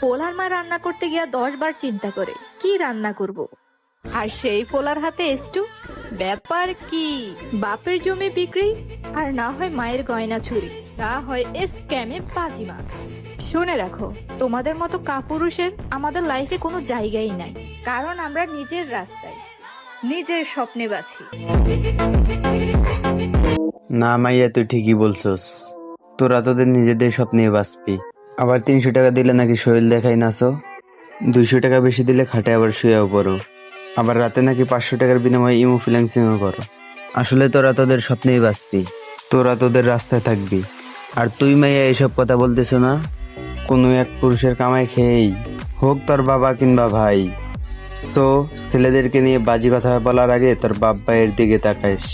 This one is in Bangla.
পোলার মা রান্না করতে গিয়া 10 বার চিন্তা করে কি রান্না করব। আর সেই পোলার হাতে এস্টু, ব্যাপার কি? বাপের জমি বিক্রি, আর না হয় মায়ের গয়না চুরি, তা হয় স্ক্যামে বাজিমাত। শুনে রাখো, তোমাদের মতো কাপুরুষের আমাদের লাইফে কোনো জায়গাই নাই, কারণ আমরা নিজের রাস্তায় নিজের স্বপ্নে বাঁচি। না মাইয়া, তুই ঠিকই বলছস। তোরা তোদের নিজেদের স্বপ্নে বাঁচবি। আবার 300 টাকা দিলে নাকি শরীর দেখাই নাচো, 200 টাকা বেশি দিলে খাটে আবার শুয়েও পড়ো, আবার রাতে নাকি 500 টাকার বিনিময়ে ইমো ফ্রিল্যান্সিংও করো। আসলে তোরা তোদের স্বপ্নেই বাঁচবি, তোরা তোদের রাস্তায় থাকবি। আর তুই মাইয়া এসব কথা বলতেছ না, কোনো এক পুরুষের কামাই খেয়েই, হোক তোর বাবা কিংবা ভাই। সো ছেলেদেরকে নিয়ে বাজি কথা বলার আগে তোর বাপ ভাইয়ের দিকে তাকাইস।